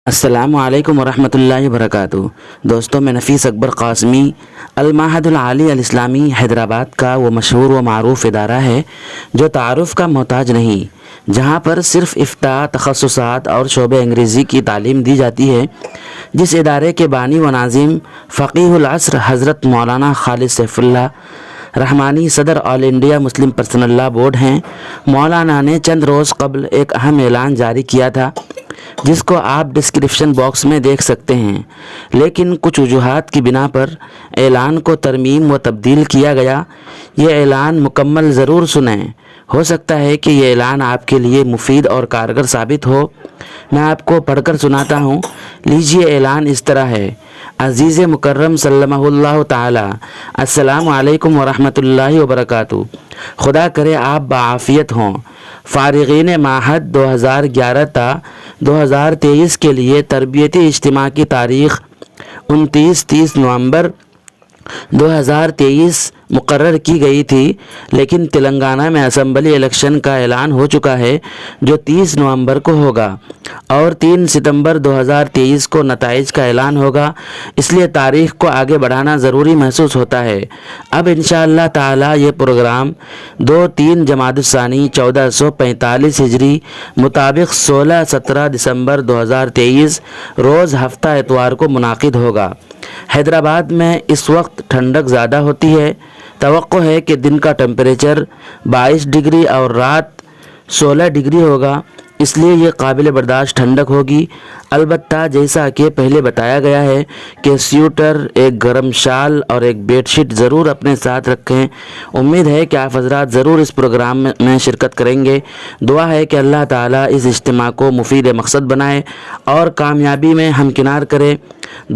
السلام علیکم ورحمۃ اللہ وبرکاتہ۔ دوستوں، میں نفیس اکبر قاسمی المعہد العالی الاسلامی حیدرآباد کا وہ مشہور و معروف ادارہ ہے جو تعارف کا محتاج نہیں، جہاں پر صرف افتاء، تخصصات اور شعبہ انگریزی کی تعلیم دی جاتی ہے، جس ادارے کے بانی و ناظم فقیہ العصر حضرت مولانا خالد سیف اللہ رحمانی صدر all India Muslim personal law board ہیں۔ مولانا نے چند روز قبل ایک اہم اعلان جاری کیا تھا، جس کو آپ ڈسکرپشن باکس میں دیکھ سکتے ہیں، لیکن کچھ وجوہات کی بنا پر اعلان کو ترمیم و تبدیل کیا گیا۔ یہ اعلان مکمل ضرور سنیں، ہو سکتا ہے کہ یہ اعلان آپ کے لیے مفید اور کارگر ثابت ہو۔ میں آپ کو پڑھ کر سناتا ہوں۔ لیجیے، اعلان اس طرح ہے۔ عزیز مکرم سلمہ اللہ تعالی، السلام علیکم ورحمۃ اللہ وبرکاتہ۔ خدا کرے آپ بعافیت ہوں۔ فارغین معہد 2011 تا 2023 کے لیے تربیتی اجتماع کی تاریخ 29-30 نومبر 2023 مقرر کی گئی تھی، لیکن تلنگانہ میں اسمبلی الیکشن کا اعلان ہو چکا ہے جو 30 نومبر کو ہوگا، اور 3 ستمبر 2023 کو نتائج کا اعلان ہوگا۔ اس لیے تاریخ کو آگے بڑھانا ضروری محسوس ہوتا ہے۔ اب انشاءاللہ تعالی یہ پروگرام 2-3 جمادی الثانی 1445 ہجری مطابق 16-17 دسمبر 2023 روز ہفتہ اتوار کو منعقد ہوگا۔ حیدرآباد میں اس وقت ٹھنڈک زیادہ ہوتی ہے۔ توقع ہے کہ دن کا ٹمپریچر 22 ڈگری اور رات 16 ڈگری ہوگا، اس لیے یہ قابل برداشت ٹھنڈک ہوگی۔ البتہ جیسا کہ پہلے بتایا گیا ہے کہ سویٹر، ایک گرم شال اور ایک بیڈ شیٹ ضرور اپنے ساتھ رکھیں۔ امید ہے کہ آپ حضرات ضرور اس پروگرام میں شرکت کریں گے۔ دعا ہے کہ اللہ تعالیٰ اس اجتماع کو مفید مقصد بنائے اور کامیابی میں ہمکنار کرے۔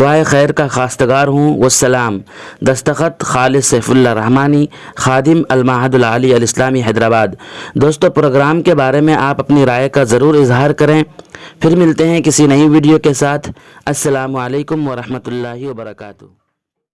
دعائے خیر کا خواستگار ہوں۔ والسلام۔ دستخط خالد سیف اللہ رحمانی، خادم المعہد العالی الاسلامی حیدرآباد۔ دوستو، پروگرام کے بارے میں آپ اپنی رائے کا ضرور اظہار کریں۔ پھر ملتے ہیں کسی نئی ویڈیو کے ساتھ۔ السلام علیکم ورحمۃ اللہ وبرکاتہ۔